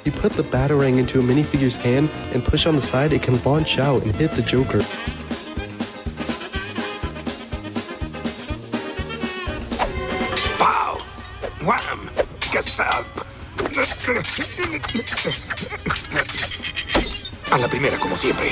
You put the Batarang into a minifigure's hand and push on the side, it can launch out and hit the Joker. Pow! Wham! Gasap! A la primera, como siempre.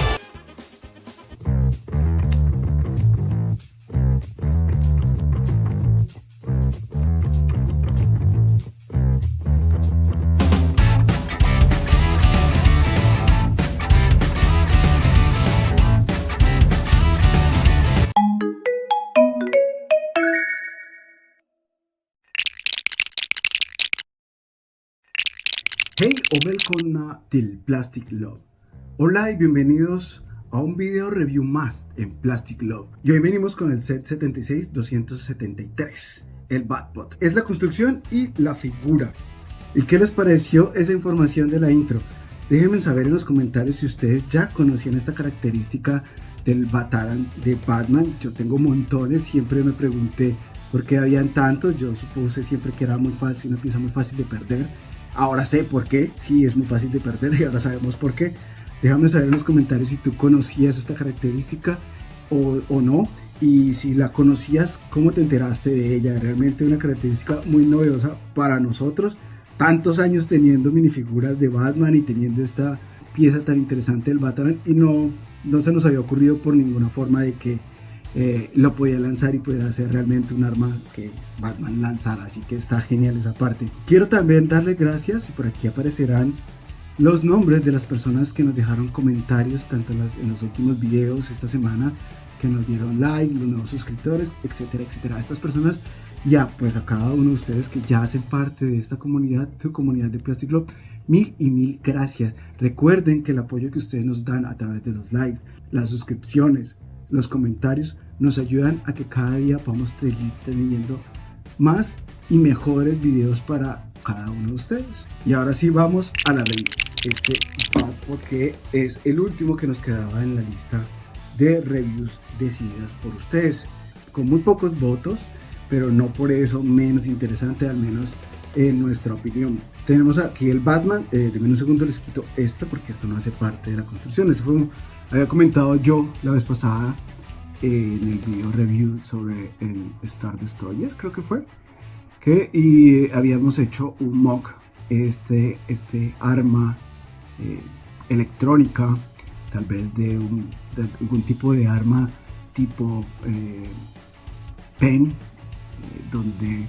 Hej och välkomna till Plastic Love. Hola y bienvenidos a un video review más en Plastic Love. Y hoy venimos con el set 76273, el Batbot. Es la construcción y la figura. ¿Y qué les pareció esa información de la intro? Déjenme saber en los comentarios si ustedes ya conocían esta característica del Batarang de Batman. Yo tengo montones, siempre me pregunté por qué habían tantos. Yo supuse siempre que era muy fácil, una pieza muy fácil de perder. Ahora sé por qué, sí, es muy fácil de perder y ahora sabemos por qué. Déjame saber en los comentarios si tú conocías esta característica o no. Y si la conocías, ¿cómo te enteraste de ella? Realmente una característica muy novedosa para nosotros. Tantos años teniendo minifiguras de Batman y teniendo esta pieza tan interesante del Batarang. Y no se nos había ocurrido por ninguna forma de que lo podía lanzar y pudiera ser realmente un arma que Batman lanzara, así que está genial esa parte. Quiero también darle gracias y por aquí aparecerán los nombres de las personas que nos dejaron comentarios tanto en los últimos videos esta semana, que nos dieron like, los nuevos suscriptores, etcétera, etcétera. A estas personas ya, pues a cada uno de ustedes que ya hacen parte de esta comunidad, tu comunidad de Plastic Love, mil gracias. Recuerden que el apoyo que ustedes nos dan a través de los likes, las suscripciones, los comentarios nos ayudan a que cada día podamos seguir teniendo más y mejores videos para cada uno de ustedes. Y ahora sí vamos a la review. Este Batbot que es el último que nos quedaba en la lista de reviews decididas por ustedes, con muy pocos votos, pero no por eso menos interesante, al menos en nuestra opinión. Tenemos aquí el Batman. Denme un segundo, les quito esto porque esto no hace parte de la construcción. Eso fue había comentado yo la vez pasada en el video review sobre el Star Destroyer, creo que fue, y habíamos hecho un mock, este arma electrónica, tal vez de algún tipo de arma tipo pen, donde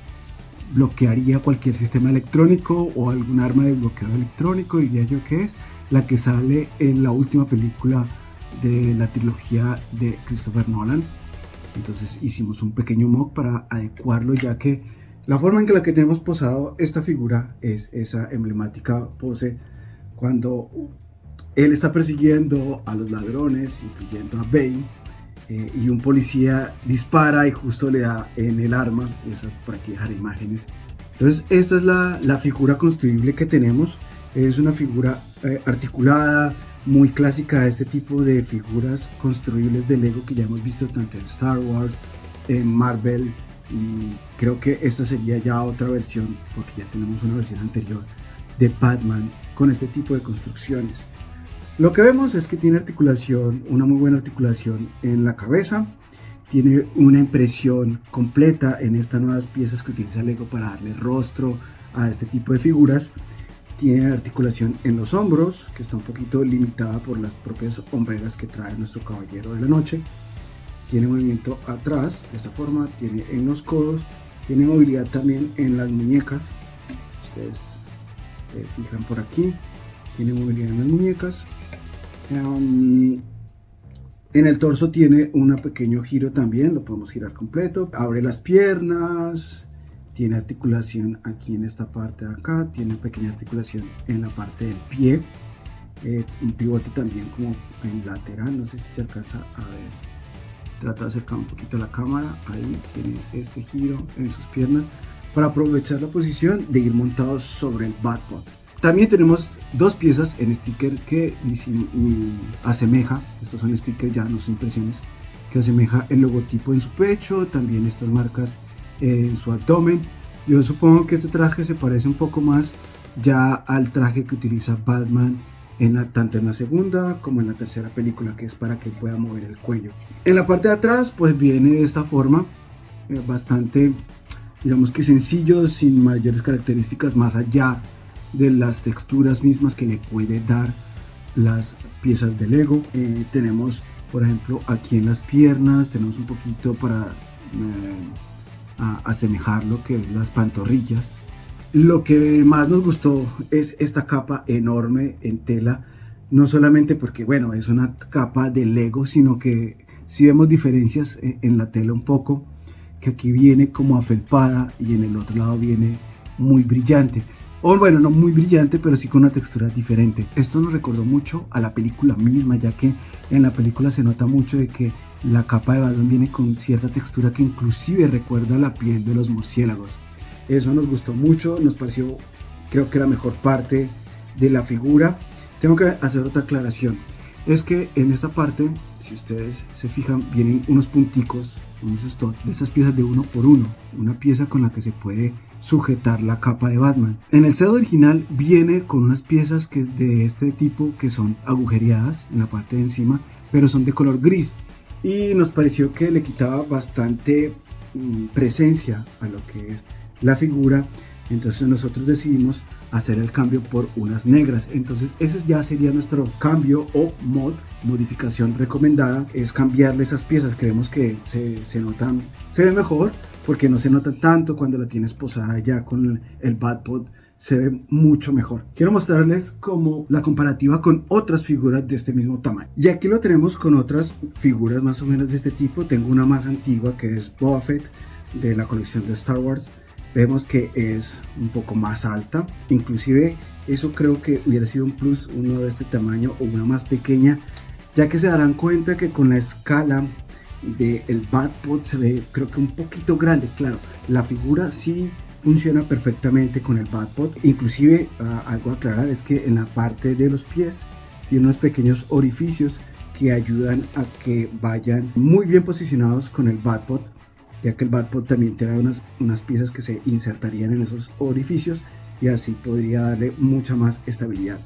bloquearía cualquier sistema electrónico o algún arma de bloqueo electrónico, diría yo que es la que sale en la última película de la trilogía de Christopher Nolan. Entonces hicimos un pequeño mock para adecuarlo, ya que la forma en que tenemos posado esta figura es esa emblemática pose cuando él está persiguiendo a los ladrones, incluyendo a Bane, y un policía dispara y justo le da en el arma. Esas, por aquí dejaré imágenes. Entonces esta es la figura construible que tenemos. Es una figura articulada, muy clásica de este tipo de figuras construibles de Lego que ya hemos visto tanto en Star Wars, en Marvel, y creo que esta sería ya otra versión, porque ya tenemos una versión anterior de Batman con este tipo de construcciones. Lo que vemos es que tiene articulación, una muy buena articulación en la cabeza, tiene una impresión completa en estas nuevas piezas que utiliza Lego para darle rostro a este tipo de figuras. Tiene articulación en los hombros, que está un poquito limitada por las propias hombreras que trae nuestro caballero de la noche. Tiene movimiento atrás, de esta forma, tiene en los codos, tiene movilidad también en las muñecas. Ustedes se fijan por aquí, tiene movilidad en las muñecas. En el torso tiene un pequeño giro también, lo podemos girar completo. Abre las piernas. Tiene articulación aquí en esta parte de acá, tiene pequeña articulación en la parte del pie, un pivote también como en lateral, no sé si se alcanza a ver, trata de acercar un poquito la cámara, ahí tiene este giro en sus piernas para aprovechar la posición de ir montados sobre el Batbot. También tenemos dos piezas en sticker que asemeja, estos son stickers ya, no son impresiones, que asemeja el logotipo en su pecho, también estas marcas en su abdomen. Yo supongo que este traje se parece un poco más ya al traje que utiliza Batman tanto en la segunda como en la tercera película, que es para que pueda mover el cuello. En la parte de atrás pues viene de esta forma, bastante, digamos que sencillo, sin mayores características más allá de las texturas mismas que le puede dar las piezas de Lego. Tenemos por ejemplo aquí en las piernas, tenemos un poquito para asemejar lo que es las pantorrillas. Lo que más nos gustó es esta capa enorme en tela, no solamente porque bueno es una capa de Lego, sino que si vemos diferencias en la tela un poco, que aquí viene como afelpada y en el otro lado viene muy brillante, o bueno, no muy brillante, pero sí con una textura diferente. Esto nos recordó mucho a la película misma, ya que en la película se nota mucho de que la capa de Batman viene con cierta textura que inclusive recuerda la piel de los murciélagos. Eso nos gustó mucho, nos pareció, creo que la mejor parte de la figura. Tengo que hacer otra aclaración, es que en esta parte, si ustedes se fijan, vienen unos punticos, unos stops de estas piezas de 1x1, una pieza con la que se puede sujetar la capa de Batman. En el set original viene con unas piezas de este tipo que son agujereadas en la parte de encima, pero son de color gris, y nos pareció que le quitaba bastante presencia a lo que es la figura. Entonces nosotros decidimos hacer el cambio por unas negras. Entonces ese ya sería nuestro cambio o modificación recomendada, es cambiarle esas piezas. Creemos que se ve mejor porque no se notan tanto cuando la tienes posada ya con el Batpod, se ve mucho mejor. Quiero mostrarles como la comparativa con otras figuras de este mismo tamaño, y aquí lo tenemos con otras figuras más o menos de este tipo. Tengo una más antigua que es Boba Fett de la colección de Star Wars. Vemos que es un poco más alta, inclusive eso creo que hubiera sido un plus, uno de este tamaño o una más pequeña, ya que se darán cuenta que con la escala del Batpod se ve creo que un poquito grande. Claro, la figura sí funciona perfectamente con el Batpod, inclusive algo a aclarar es que en la parte de los pies tiene unos pequeños orificios que ayudan a que vayan muy bien posicionados con el Batpod, ya que el Batpod también tiene unas piezas que se insertarían en esos orificios y así podría darle mucha más estabilidad.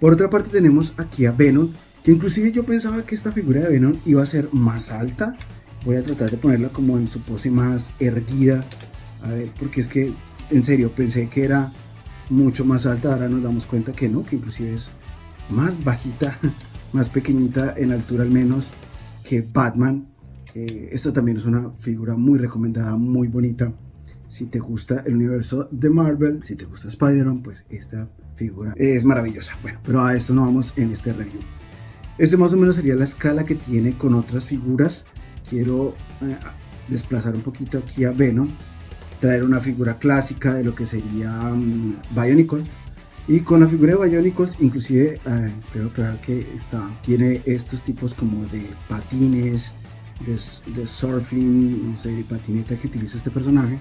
Por otra parte tenemos aquí a Venom, que inclusive yo pensaba que esta figura de Venom iba a ser más alta. Voy a tratar de ponerla como en su pose más erguida, a ver, porque es que en serio pensé que era mucho más alta. Ahora nos damos cuenta que no, que inclusive es más bajita, más pequeñita en altura al menos que Batman. Esta también es una figura muy recomendada, muy bonita. Si te gusta el universo de Marvel, si te gusta Spider-Man, pues esta figura es maravillosa. Bueno, pero a esto no vamos en este review. Este más o menos sería la escala que tiene con otras figuras. Quiero desplazar un poquito aquí a Venom, traer una figura clásica de lo que sería Bionicles. Y con la figura de Bionicles, inclusive quiero aclarar que tiene estos tipos como de patines, de surfing, no sé, de patineta que utiliza este personaje.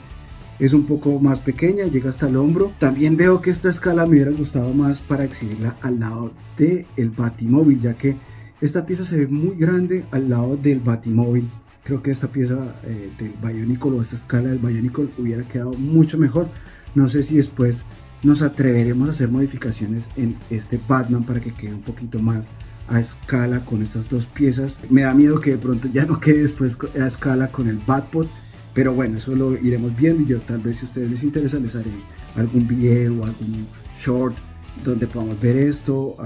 Es un poco más pequeña, llega hasta el hombro. También veo que esta escala me hubiera gustado más para exhibirla al lado del Batimóvil, ya que esta pieza se ve muy grande al lado del Batimóvil. Creo que esta pieza del Bionicle o esta escala del Bionicle hubiera quedado mucho mejor. No sé si después nos atreveremos a hacer modificaciones en este Batman para que quede un poquito más a escala con estas dos piezas. Me da miedo que de pronto ya no quede después a escala con el Batpod, pero bueno, eso lo iremos viendo, y yo tal vez, si a ustedes les interesa, les haré algún video o algún short donde podamos ver esto,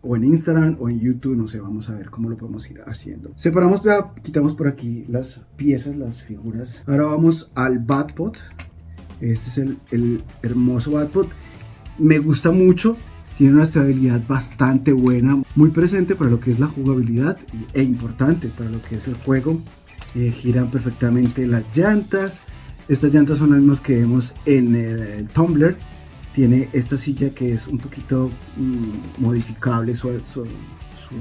o en Instagram o en YouTube, no sé, vamos a ver cómo lo podemos ir haciendo. Separamos, quitamos por aquí las piezas, las figuras. Ahora vamos al Batpod. Este es el hermoso Batpod. Me gusta mucho. Tiene una estabilidad bastante buena, muy presente para lo que es la jugabilidad e importante para lo que es el juego. Giran perfectamente las llantas. Estas llantas son las mismas que vemos en el Tumbler. Tiene esta silla que es un poquito modificable su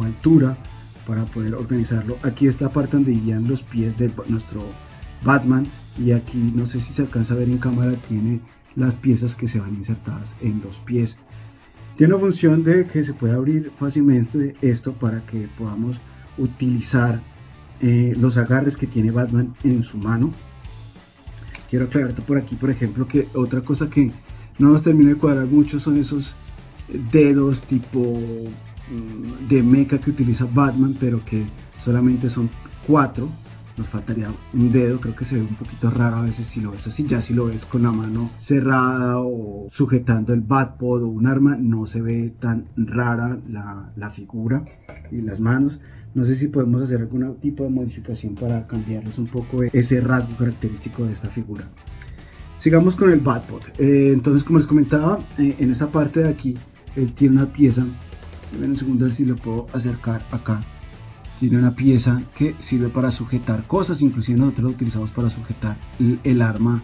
altura para poder organizarlo. Aquí está la parte donde irían los pies de nuestro Batman, y aquí no sé si se alcanza a ver en cámara, tiene las piezas que se van insertadas en los pies. Tiene una función de que se puede abrir fácilmente esto para que podamos utilizar los agarres que tiene Batman en su mano. Quiero aclararte por aquí, por ejemplo, que otra cosa que no nos termina de cuadrar mucho son esos dedos tipo de mecha que utiliza Batman, pero que solamente son 4. Nos faltaría un dedo, creo que se ve un poquito raro a veces si lo ves así. Ya si lo ves con la mano cerrada o sujetando el Batpod o un arma, no se ve tan rara la figura y las manos. No sé si podemos hacer algún tipo de modificación para cambiarles un poco ese rasgo característico de esta figura. Sigamos con el Batpod. Entonces, como les comentaba, en esta parte de aquí, él tiene una pieza. En un segundo a ver si lo puedo acercar acá. Tiene una pieza que sirve para sujetar cosas, inclusive nosotros lo utilizamos para sujetar el arma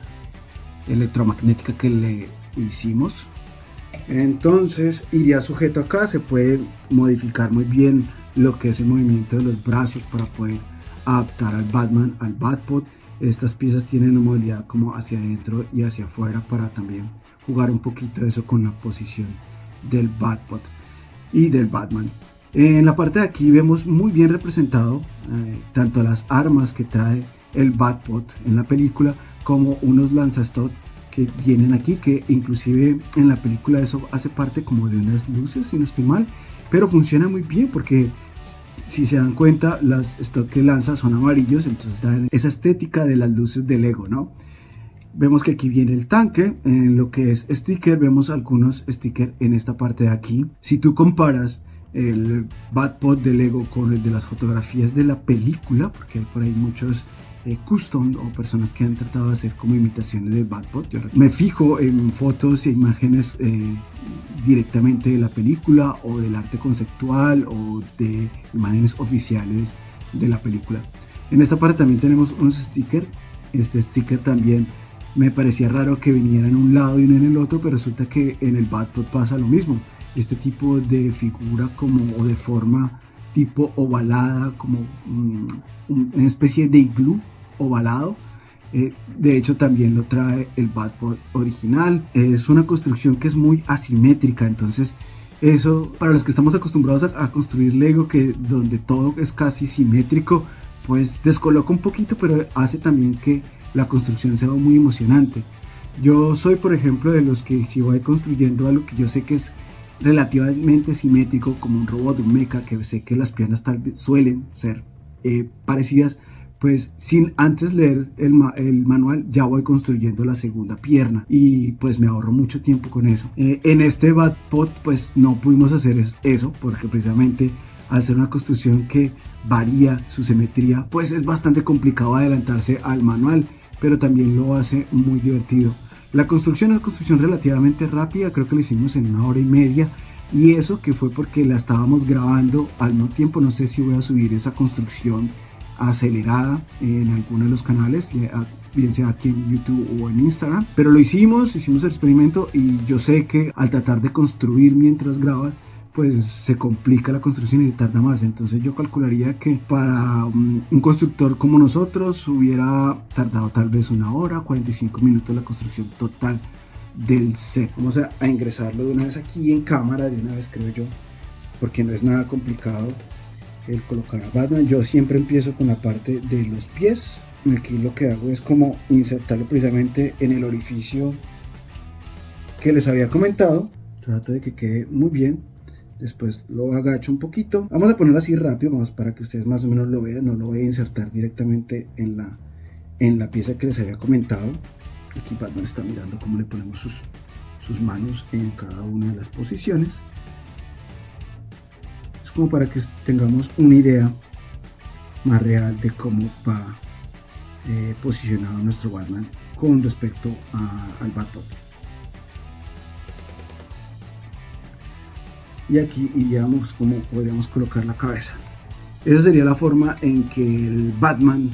electromagnética que le hicimos. Entonces iría sujeto acá, se puede modificar muy bien lo que es el movimiento de los brazos para poder adaptar al Batman, al Batpod. Estas piezas tienen una movilidad como hacia adentro y hacia afuera para también jugar un poquito eso con la posición del Batpod y del Batman. En la parte de aquí vemos muy bien representado tanto las armas que trae el Batpod en la película como unos lanzastot que vienen aquí, que inclusive en la película eso hace parte como de unas luces, si no estoy mal, pero funciona muy bien porque si se dan cuenta las stock que lanza son amarillos, entonces dan esa estética de las luces de Lego, ¿no? Vemos que aquí viene el tanque. En lo que es sticker vemos algunos stickers en esta parte de aquí. Si tú comparas el Batpod de Lego con el de las fotografías de la película, porque hay por ahí muchos custom o personas que han tratado de hacer como imitaciones de Batpod. Yo me fijo en fotos e imágenes directamente de la película o del arte conceptual o de imágenes oficiales de la película. En esta parte también tenemos unos stickers. Este sticker también me parecía raro que viniera en un lado y no en el otro, pero resulta que en el Batpod pasa lo mismo. Este tipo de figura como o de forma tipo ovalada, como una especie de iglú ovalado. De hecho también lo trae el Batpod original. Es una construcción que es muy asimétrica, entonces eso para los que estamos acostumbrados a construir Lego, que donde todo es casi simétrico, pues descoloca un poquito, pero hace también que la construcción sea muy emocionante. Yo soy, por ejemplo, de los que si voy construyendo algo que yo sé que es relativamente simétrico, como un robot, un mecha, que sé que las piernas tal vez suelen ser parecidas, pues sin antes leer el manual ya voy construyendo la segunda pierna y pues me ahorro mucho tiempo con eso. En este Batpod pues no pudimos hacer eso porque precisamente al ser una construcción que varía su simetría, pues es bastante complicado adelantarse al manual, pero también lo hace muy divertido. La construcción es una construcción relativamente rápida, creo que la hicimos en 1 hora y media, y eso que fue porque la estábamos grabando al mismo tiempo. No sé si voy a subir esa construcción acelerada en alguno de los canales, bien sea aquí en YouTube o en Instagram, pero lo hicimos el experimento y yo sé que al tratar de construir mientras grabas, pues se complica la construcción y se tarda más. Entonces yo calcularía que para un constructor como nosotros hubiera tardado tal vez 1 hora, 45 minutos la construcción total del set. Vamos a ingresarlo de una vez aquí en cámara, de una vez creo yo, porque no es nada complicado el colocar a Batman. Yo siempre empiezo con la parte de los pies. Aquí lo que hago es como insertarlo precisamente en el orificio que les había comentado. Trato de que quede muy bien. Después lo agacho un poquito. Vamos a ponerlo así rápido, vamos, para que ustedes más o menos lo vean. No lo voy a insertar directamente en la pieza que les había comentado. Aquí Batman está mirando cómo le ponemos sus manos en cada una de las posiciones. Es como para que tengamos una idea más real de cómo va posicionado nuestro Batman con respecto al Batpod. Y aquí iríamos como podríamos colocar la cabeza. Esa sería la forma en que el Batman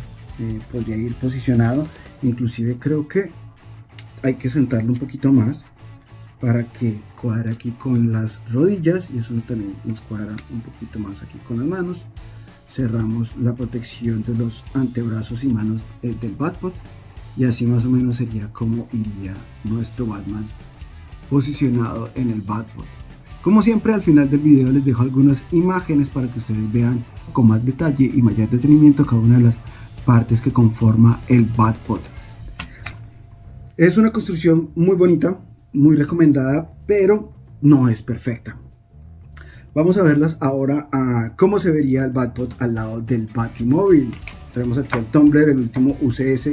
podría ir posicionado. Inclusive creo que hay que sentarlo un poquito más para que cuadre aquí con las rodillas, y eso también nos cuadra un poquito más aquí con las manos. Cerramos la protección de los antebrazos y manos del Batpod, y así más o menos sería como iría nuestro Batman posicionado en el Batpod. Como siempre, al final del video les dejo algunas imágenes para que ustedes vean con más detalle y mayor detenimiento cada una de las partes que conforma el Batpod. Es una construcción muy bonita, muy recomendada, pero no es perfecta. Vamos a verlas ahora a cómo se vería el Batpod al lado del Batimóvil. Tenemos aquí el Tumbler, el último UCS,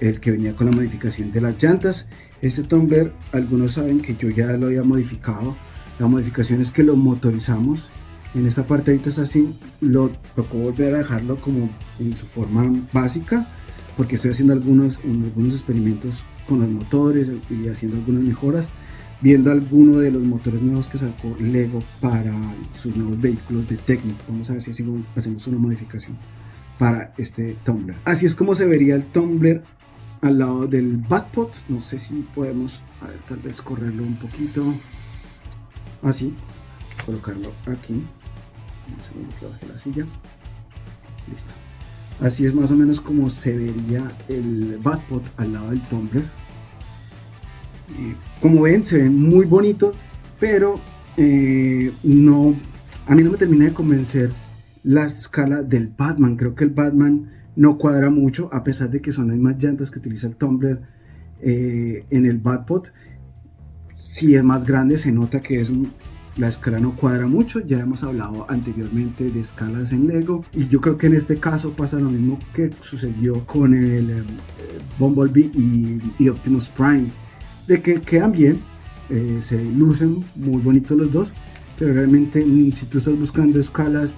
el que venía con la modificación de las llantas. Este Tumbler, algunos saben que yo ya lo había modificado. La modificación es que lo motorizamos. En esta parte ahorita es así, lo tocó volver a dejarlo como en su forma básica, porque estoy haciendo algunos experimentos con los motores y haciendo algunas mejoras, viendo algunos de los motores nuevos que sacó Lego para sus nuevos vehículos de Tecno. Vamos a ver si hacemos una modificación para este Tumbler. Así es como se vería el Tumbler al lado del Batpod. No sé si podemos, a ver, tal vez correrlo un poquito, así, colocarlo aquí. Un segundo que baje la silla. Listo. Así es más o menos como se vería el Batpod al lado del Tumbler. Como ven, se ve muy bonito, pero a mí no me termina de convencer la escala del Batman. Creo que el Batman no cuadra mucho, a pesar de que son las mismas llantas que utiliza el Tumbler en el Batpod. Si es más grande, se nota que la escala no cuadra mucho. Ya hemos hablado anteriormente de escalas en Lego, y yo creo que en este caso pasa lo mismo que sucedió con el Bumblebee y Optimus Prime, de que quedan bien, se lucen muy bonitos los dos, pero realmente si tú estás buscando escalas,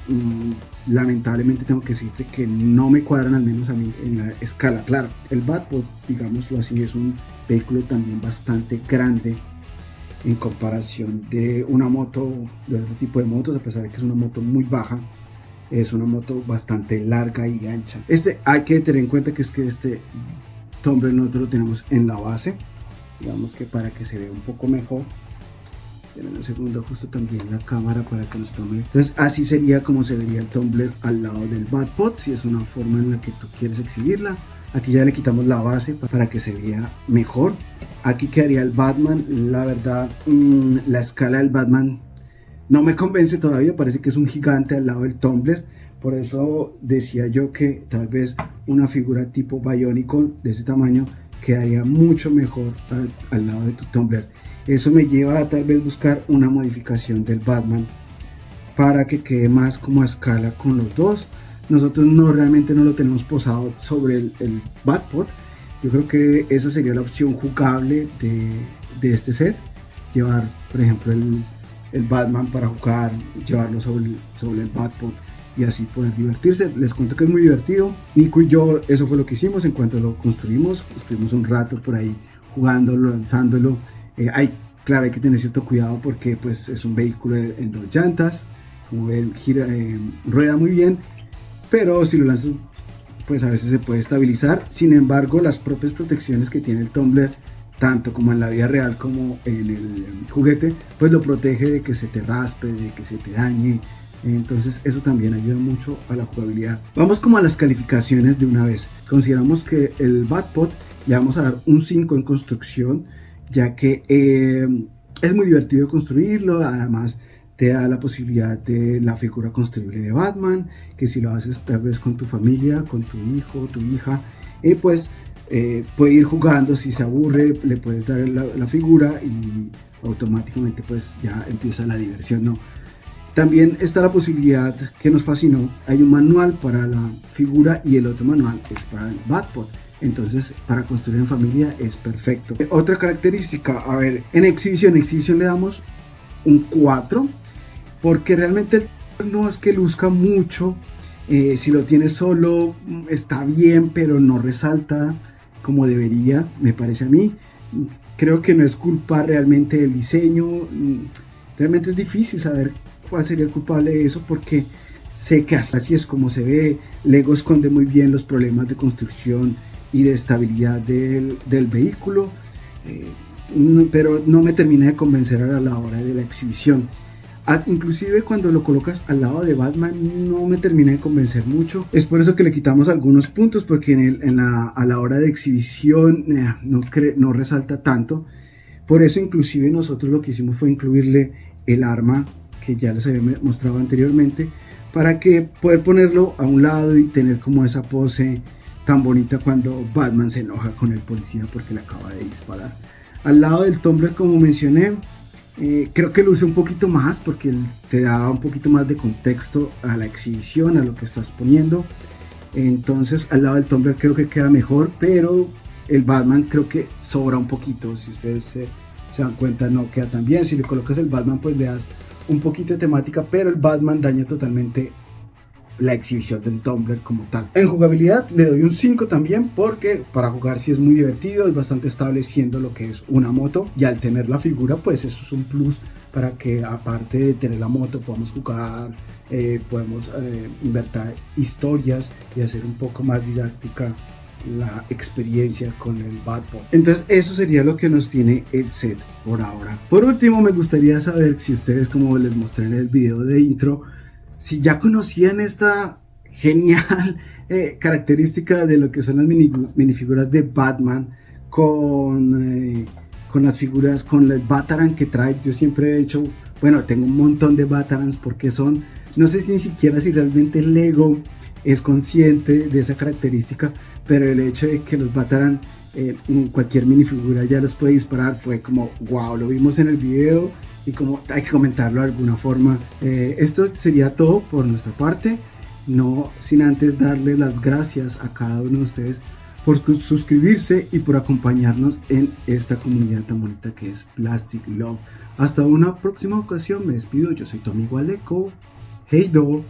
lamentablemente tengo que decirte que no me cuadran, al menos a mí, en la escala. Claro, el Batpod, digámoslo así, es un vehículo también bastante grande en comparación de una moto, de otro tipo de motos. A pesar de que es una moto muy baja, es una moto bastante larga y ancha. Hay que tener en cuenta que este Tumbler nosotros lo tenemos en la base, digamos que para que se vea un poco mejor. Denme un segundo, ajusto también la cámara para que nos tome. Entonces así sería como se vería el Tumbler al lado del Batpod, si es una forma en la que tú quieres exhibirla. Aquí ya le quitamos la base para que se vea mejor. Aquí quedaría el Batman. La verdad, la escala del Batman no me convence todavía. Parece que es un gigante al lado del Tumbler. Por eso decía yo que tal vez una figura tipo Bionicle de ese tamaño quedaría mucho mejor al lado de tu Tumbler. Eso me lleva a tal vez buscar una modificación del Batman para que quede más como a escala con los dos. Nosotros realmente no lo tenemos posado sobre el Batpod. Yo creo que esa sería la opción jugable de este set. Llevar, por ejemplo, el Batman para jugar, llevarlo sobre el Batpod y así poder divertirse. Les cuento que es muy divertido. Nico y yo, eso fue lo que hicimos en cuanto lo construimos. Estuvimos un rato por ahí jugándolo, lanzándolo. Claro, hay que tener cierto cuidado porque pues, es un vehículo en dos llantas. Como ven, rueda muy bien, pero si lo lanzas, pues a veces se puede estabilizar. Sin embargo, las propias protecciones que tiene el Tumbler, tanto como en la vida real como en el juguete, pues lo protege de que se te raspe, de que se te dañe. Entonces eso también ayuda mucho a la jugabilidad. Vamos como a las calificaciones de una vez. Consideramos que el Batpod le vamos a dar un 5 en construcción, ya que es muy divertido construirlo. Además te da la posibilidad de la figura construible de Batman, que si lo haces tal vez con tu familia, con tu hijo o tu hija, pues puede ir jugando. Si se aburre, le puedes dar la figura y automáticamente pues ya empieza la diversión, ¿no? También está la posibilidad que nos fascinó. Hay un manual para la figura y el otro manual es para el Batpod. Entonces para construir en familia es perfecto. Otra característica, a ver, en exhibición le damos un 4, porque realmente no es que luzca mucho. Si lo tienes solo está bien, pero no resalta como debería, me parece a mí. Creo que no es culpa realmente del diseño. Realmente es difícil saber cuál sería el culpable de eso, porque sé que así es como se ve. Lego esconde muy bien los problemas de construcción y de estabilidad del vehículo, pero no me termina de convencer a la hora de la exhibición. Inclusive cuando lo colocas al lado de Batman no me termina de convencer mucho. Es por eso que le quitamos algunos puntos, porque a la hora de exhibición no resalta tanto. Por eso inclusive nosotros lo que hicimos fue incluirle el arma que ya les había mostrado anteriormente, para que poder ponerlo a un lado y tener como esa pose tan bonita cuando Batman se enoja con el policía porque le acaba de disparar. Al lado del Tumblr, como mencioné, creo que luce un poquito más porque te da un poquito más de contexto a la exhibición, a lo que estás poniendo. Entonces al lado del Tumblr creo que queda mejor, pero el Batman creo que sobra un poquito. Si ustedes se dan cuenta, no queda tan bien. Si le colocas el Batman, pues le das un poquito de temática, pero el Batman daña totalmente la exhibición del Tumblr como tal. En jugabilidad le doy un 5 también, porque para jugar sí es muy divertido, es bastante estable siendo lo que es una moto, y al tener la figura pues eso es un plus para que aparte de tener la moto podamos jugar, podemos inventar historias y hacer un poco más didáctica la experiencia con el Batboy. Entonces eso sería lo que nos tiene el set por ahora. Por último, me gustaría saber si ustedes, como les mostré en el video de intro, si ya conocían esta genial característica de lo que son las minifiguras de Batman con las figuras, con el Batarang que trae. Yo siempre he hecho, bueno, tengo un montón de Batarangs porque son, no sé si ni siquiera si realmente Lego es consciente de esa característica, pero el hecho de que los Batarang cualquier minifigura ya los puede disparar fue como wow, lo vimos en el video y como hay que comentarlo de alguna forma. Esto sería todo por nuestra parte, no sin antes darle las gracias a cada uno de ustedes por suscribirse y por acompañarnos en esta comunidad tan bonita que es Plastic Love. Hasta una próxima ocasión, me despido, yo soy tu amigo Aleco. Hey do.